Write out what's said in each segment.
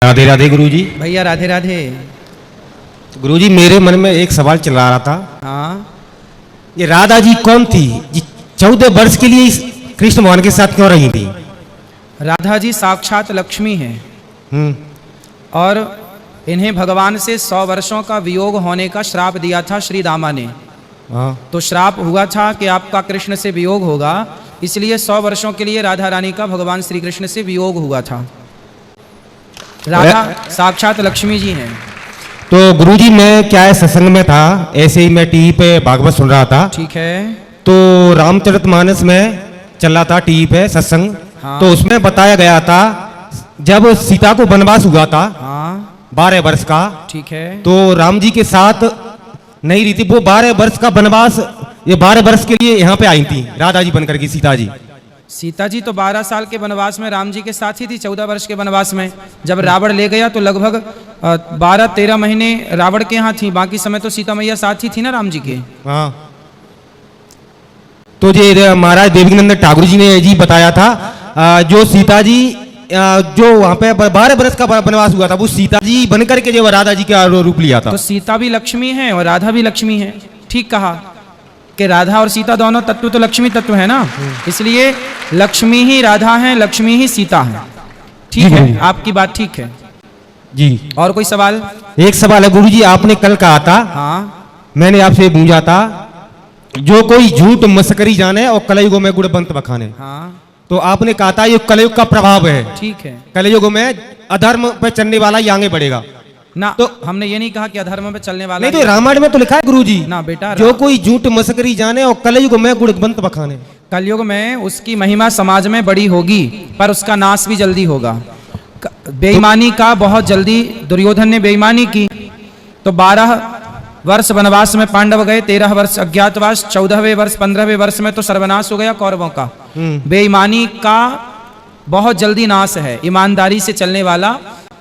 राधे राधे गुरुजी। भैया राधे राधे। गुरुजी मेरे मन में एक सवाल चला रहा था। हाँ, ये राधा जी कौन थी जी? 14 वर्ष के लिए इस कृष्ण भगवान के साथ क्यों रही थी? राधा जी साक्षात लक्ष्मी हैं हम्म। और इन्हें भगवान से 100 वर्षों का वियोग होने का श्राप दिया था श्री रामा ने। हाँ। तो श्राप हुआ था कि आपका कृष्ण से वियोग होगा, इसलिए 100 वर्षों के लिए राधा रानी का भगवान श्री कृष्ण से वियोग हुआ था। राधा साक्षात लक्ष्मी जी हैं। तो गुरुजी मैं क्या है सत्संग में था, ऐसे ही मैं टीवी पे भागवत सुन रहा था। ठीक है। तो रामचरितमानस में चल रहा था टीवी पे सत्संग। हाँ। तो उसमें बताया गया था जब सीता को वनवास हुआ था हाँ 12 वर्ष का, ठीक है। तो राम जी के साथ नहीं रही थी वो 12 वर्ष का वनवास। ये 12 वर्ष के लिए यहाँ पे आई थी राधा जी बनकर के सीता जी। सीता जी तो 12 साल के वनवास में राम जी के साथ ही थी। 14 वर्ष के वनवास में जब रावण ले गया तो लगभग 12-13 महीने रावण के यहाँ थी, बाकी समय तो सीता मैया साथ ही थी ना राम जी के। हाँ। तो ये महाराज देवकीनंदन ठाकुर जी ने जी बताया था जो सीता जी जो वहाँ पे 12 वर्ष का वनवास हुआ था वो सीता जी बनकर के जो राधा जी का रूप लिया था। तो सीता भी लक्ष्मी है और राधा भी लक्ष्मी है। ठीक कहा कि राधा और सीता दोनों तत्व तो लक्ष्मी तत्व है ना, इसलिए लक्ष्मी ही राधा है, लक्ष्मी ही सीता है। ठीक है, आपकी बात ठीक है जी। और कोई सवाल? एक सवाल है गुरुजी, आपने कल कहा था, हाँ मैंने आपसे पूछा था, जो कोई झूठ मस्करी जाने और कलयुग में गुड़ बंत बखाने। हाँ तो आपने कहा था ये कलयुग का प्रभाव है। ठीक है। कलयुग में अधर्म पे चलने वाला ही आगे बढ़ेगा ना तो हमने ये नहीं कहा कि अधर्म पे चलने वाला नहीं, तो रामायण में तो लिखा है गुरुजी ना बेटा। जो कोई झूठ मस्करी जाने और कलयुग में गुड़ बंत बखाने। कलयुग में उसकी महिमा समाज में बड़ी होगी पर उसका नाश भी जल्दी होगा। बेईमानी का बहुत जल्दी दुर्योधन ने बेईमानी की तो 12 वर्ष वनवास में पांडव गए, 13 वर्ष अज्ञातवास, 14वें वर्ष 15वें वर्ष में तो सर्वनाश हो गया कौरवों का। बेईमानी का बहुत जल्दी नाश है। ईमानदारी से चलने वाला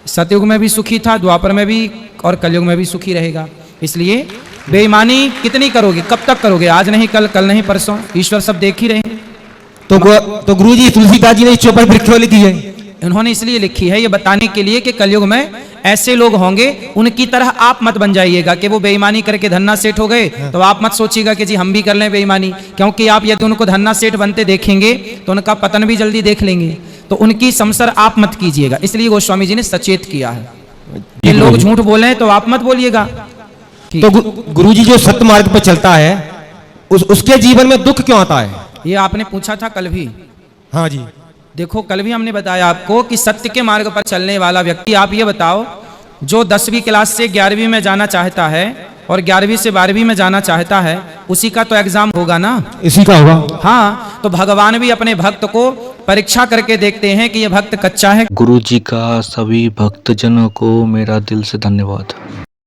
सतयुग में भी सुखी था, द्वापर में भी और कलयुग में भी सुखी रहेगा। इसलिए बेईमानी कितनी करोगे, कब तक करोगे? आज नहीं कल, कल नहीं परसों, ईश्वर सब देख ही रहे हैं। तो गुरुजी तुलसीदास जी ने इस चौपड़ पर क्यों लिखी है? उन्होंने इसलिए लिखी है ये बताने के लिए कि कलयुग में ऐसे लोग होंगे, उनकी तरह आप मत बन जाइएगा कि वो बेईमानी करके धन्ना सेठ हो गए तो आप मत सोचिएगा कि जी हम भी कर लें बेईमानी, क्योंकि आप यदि उनको धन्ना सेठ बनते देखेंगे तो उनका पतन भी जल्दी देख लेंगे। तो उनकी समसर आप मत कीजिएगा, इसलिए गोस्वामी जी ने सचेत किया है कि लोग झूठ बोले तो आप मत बोलिएगा। तो गुरुजी जो सत्य मार्ग पर चलता है उसके जीवन में दुख क्यों आता है? ये आपने पूछा था कल भी। हाँ जी। देखो कल भी हमने बताया आपको कि सत्य के मार्ग पर चलने वाला व्यक्ति, आप ये बताओ जो 10वीं क्लास से 11वीं में जाना चाहता है और 11वीं से 12वीं में जाना चाहता है, उसी का तो एग्जाम होगा ना, इसी का होगा। हाँ, तो भगवान भी अपने भक्त को परीक्षा करके देखते हैं कि ये भक्त कच्चा है। गुरु जी का सभी भक्तजनों को मेरा दिल से धन्यवाद।